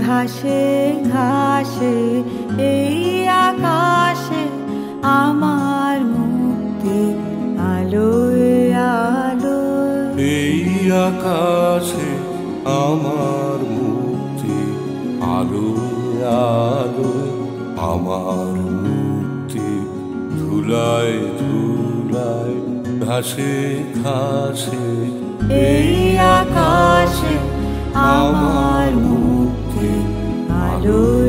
ঘাসে ঘাসে এই আকাশে আমার মুক্তি আলোয় আলোয়। এই আকাশে আমার মুক্তি আলোয় আলোয়, আমার মুক্তি ধুলায় ধুলায় ঘাসে ঘাসে। এই আকাশে আমার মুক্তি আলোয়